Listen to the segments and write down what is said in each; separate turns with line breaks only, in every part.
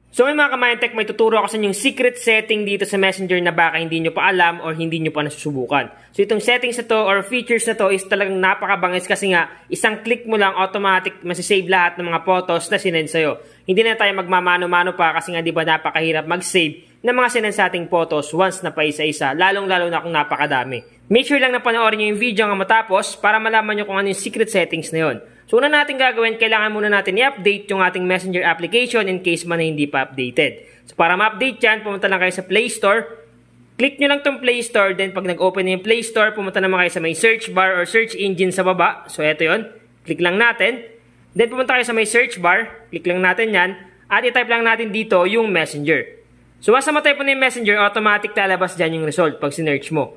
So may mga Kamayantech, may tuturo ako sa inyong secret setting dito sa Messenger na baka hindi nyo pa alam or hindi nyo pa nasusubukan. So itong settings na to or features na to is talagang napakabangis kasi nga isang click mo lang automatic masisave lahat ng mga photos na sinend sa'yo. Hindi na tayo magmamano-mano pa kasi nga di ba napakahirap mag-save ng mga sinend sa ating photos once na pa isa-isa, lalong-lalo na kung napakadami. Make sure lang na panoorin nyo yung video hanggang matapos para malaman nyo kung ano yung secret settings na yun. So una natin gagawin, kailangan muna natin i-update yung ating Messenger application in case man na hindi pa updated. So para ma-update yan, pumunta lang kayo sa Play Store. Click nyo lang tong Play Store, then pag nag-open na yung Play Store, pumunta naman kayo sa may search bar or search engine sa baba. So eto yun, click lang natin. Then pumunta kayo sa may search bar, click lang natin yan, at i-type lang natin dito yung Messenger. So once na ma-type mo na yung Messenger, automatic lalabas dyan yung result pag sinearch mo.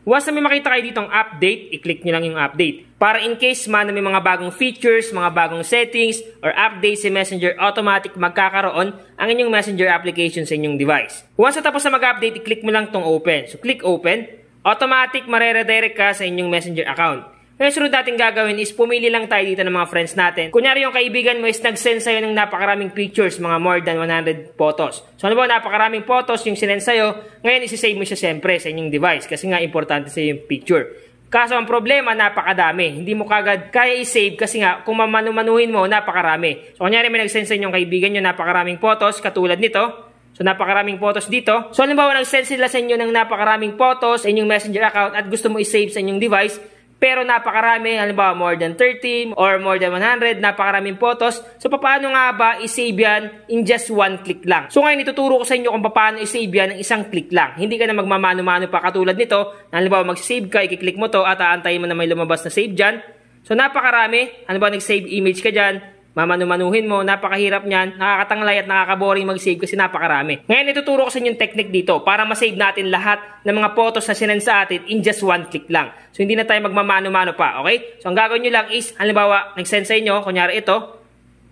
Once na may makita kayo ditong update, i-click nyo lang yung update. Para in case man na may mga bagong features, mga bagong settings, or updates sa Messenger, automatic magkakaroon ang inyong Messenger application sa inyong device. Once na tapos na mag-update, i-click mo lang tong open. So click open, automatic mareredirect ka sa inyong Messenger account. Ngayon, sunod natin gagawin is pumili lang tayo dito ng mga friends natin. Kunyari yung kaibigan mo is nag-send sa'yo ng napakaraming pictures, mga more than 100 photos. So ano ba, napakaraming photos yung sinend sa'yo, ngayon isi-save mo siya siyempre sa inyong device kasi nga importante sa'yo yung picture. Kaso ang problema, napakadami. Hindi mo kagad kaya i-save kasi nga kung mamanumanuhin mo, napakarami. So kunyari may nag-send sa inyong kaibigan nyo napakaraming photos katulad nito. So napakaraming photos dito. So halimbawa nag-send sila sa inyo ng napakaraming photos sa inyong Messenger account at gusto mo i-save sa inyong device, pero napakarami, halimbawa more than 30 or more than 100, napakaraming photos. So paano nga ba i-save yan in just one click lang? So ngayon ituturo ko sa inyo kung paano i-save yan ng isang click lang. Hindi ka na magmamano-mano pa katulad nito. Halimbawa mag-save ka, i-click mo to at aantayin mo na may lumabas na save dyan. So napakarami, halimbawa nag-save image ka dyan, mamanu-manuhin mo, napakahirap niyan, nakakatanglay at nakakaboring mag-save kasi napakarami. Ngayon ituturo ko sa inyo yung technique dito para ma-save natin lahat ng mga photos na sinend sa atin in just one click lang. So hindi na tayo magmamano-mano pa, okay? So ang gagawin nyo lang is, halimbawa, nag-send sa inyo, kunyari ito,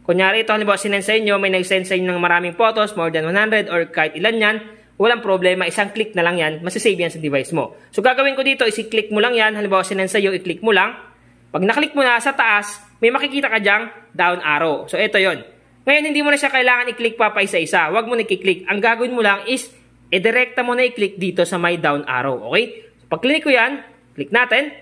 halimbawa sinend sa inyo, may nag-send sa inyo ng maraming photos, more than 100 or kahit ilan yan, walang problema, isang click na lang yan, masisave yan sa device mo. So gagawin ko dito is i-click mo lang yan, halimbawa sinend sa iyo, i-click mo lang. Pag naklik mo na sa taas, may makikita ka dyang down arrow. So, ito yon. Ngayon, hindi mo na siya kailangan i-click pa isa-isa. Huwag mo na i-click. Ang gagawin mo lang is, i-direkta mo na i-click dito sa may down arrow. Okay? So, pag click ko yan, click natin.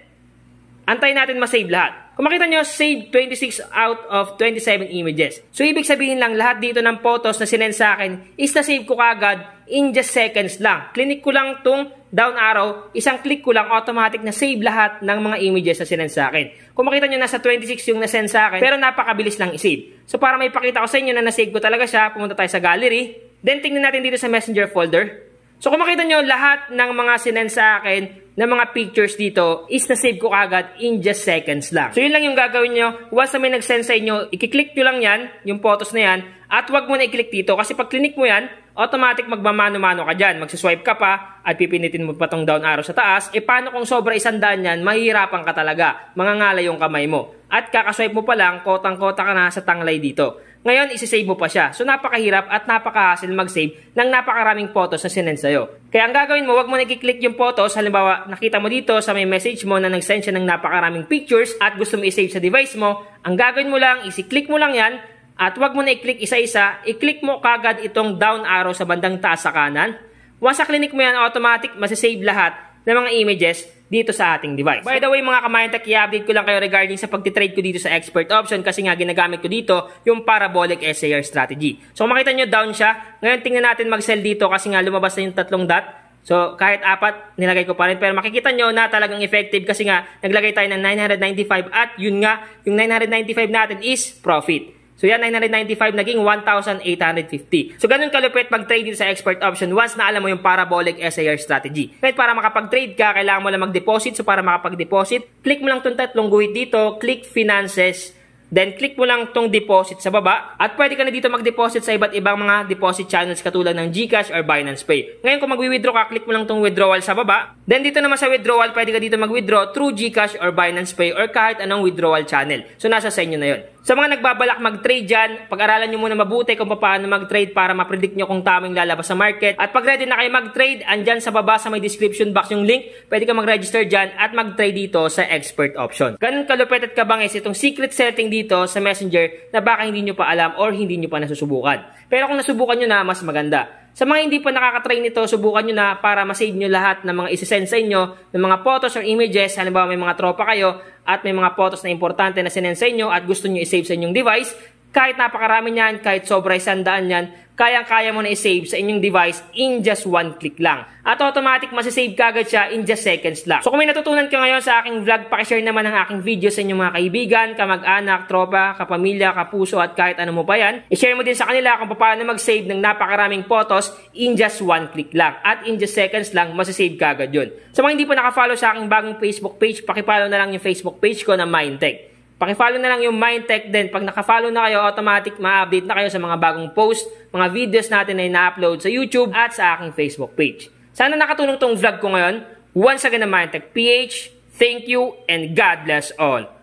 Antayin natin ma-save lahat. Kung makita nyo, save 26 out of 27 images. So, ibig sabihin lang, lahat dito ng photos na sinend sa akin is na-save ko kagad in just seconds lang. Click ko lang tong down arrow, isang click ko lang, automatic na save lahat ng mga images na sinend sa akin. Kung makita nyo, nasa 26 yung na-send sa akin, pero napakabilis lang i-save. So, para may pakita ko sa inyo na na-save ko talaga siya, pumunta tayo sa gallery. Then, tingnan natin dito sa Messenger folder. So, kung makita nyo, lahat ng mga sinend sa akin na mga pictures dito is na-save ko agad in just seconds lang. So, yun lang yung gagawin nyo. Once na may nag-send sa inyo, i-click nyo lang yan, yung photos na yan, at wag mo na i-click dito kasi pag click mo yan, automatic magmamano-mano ka dyan. Magsiswipe ka pa at pipinitin mo pa tong down arrow sa taas. E paano kung sobra 100 yan, mahihirapan ka talaga. Mangangala yung kamay mo. At kakaswipe mo pa lang, kotang-kota ka na sa tanglay dito. Ngayon, isi-save mo pa siya. So, napakahirap at napaka-hassle mag-save ng napakaraming photos na sinend sa'yo. Kaya ang gagawin mo, wag mo na i-click yung photos. Halimbawa, nakita mo dito sa may message mo na nag-send siya ng napakaraming pictures at gusto mo i-save sa device mo. Ang gagawin mo lang, isi-click mo lang yan. At wag mo na i-click isa-isa. I-click mo kagad itong down arrow sa bandang taas sa kanan. Once sa click mo yan, automatic masisave lahat ng mga images dito sa ating device. By the way mga Kamayantech, i-update ko lang kayo regarding sa pagtitrade ko dito sa expert option kasi nga ginagamit ko dito yung parabolic SAR strategy. So kung makita nyo down siya, ngayon tingnan natin mag-sell dito kasi nga lumabas na yung tatlong dot. So kahit apat, nilagay ko pa rin. Pero makikita nyo na talagang effective kasi nga naglagay tayo ng 995 at yun nga, yung 995 natin is profit. So yan, 995 naging 1,850. So ganun kalupit mag-trade dito sa expert option once na alam mo yung parabolic SAR strategy. Kahit para makapag-trade ka, kailangan mo lang mag-deposit. So para makapag-deposit, click mo lang itong tatlong guhit dito, click finances, then click mo lang itong deposit sa baba. At pwede ka na dito mag-deposit sa iba't ibang mga deposit channels katulad ng GCash or Binance Pay. Ngayon kung mag-withdraw ka, click mo lang itong withdrawal sa baba. Then dito naman sa withdrawal, pwede ka dito mag-withdraw through GCash or Binance Pay or kahit anong withdrawal channel. So nasa sa inyo na yun. Sa mga nagbabalak mag-trade dyan, pag-aralan nyo muna mabuti kung paano mag-trade para ma-predict nyo kung tamang lalabas sa market. At pag ready na kayo mag-trade, andyan sa baba sa may description box yung link, pwede ka mag-register dyan at mag-trade dito sa expert option. Ganun kalupit at kabangis itong secret setting dito sa Messenger na baka hindi nyo pa alam or hindi nyo pa nasusubukan. Pero kung nasubukan nyo na, mas maganda. Sa mga hindi pa nakaka-try nito, subukan nyo na para ma-save nyo lahat ng mga isi-send sa inyo, ng mga photos or images. Halimbawa may mga tropa kayo at may mga photos na importante na sinend sa inyo at gusto nyo i-save sa inyong device. Kahit napakarami niyan, kahit sobra 100 yan, kayang-kaya mo na i-save sa inyong device in just one click lang. At automatic masisave kagad siya in just seconds lang. So kung may natutunan ka ngayon sa aking vlog, pakishare naman ang aking video sa inyong mga kaibigan, kamag-anak, tropa, kapamilya, kapuso at kahit ano mo pa yan. I-share mo din sa kanila kung paano mag-save ng napakaraming photos in just one click lang. At in just seconds lang, masisave kagad yun. Sa mga hindi pa nakafollow sa aking bagong Facebook page, pakipollow na lang yung Facebook page ko na Mindtech. Pakifollow na lang yung Mindtech din. Pag nakafollow na kayo, automatic ma-update na kayo sa mga bagong post, mga videos natin na ina-upload sa YouTube at sa aking Facebook page. Sana nakatulong tong vlog ko ngayon. Once again, Mindtech PH, thank you and God bless all.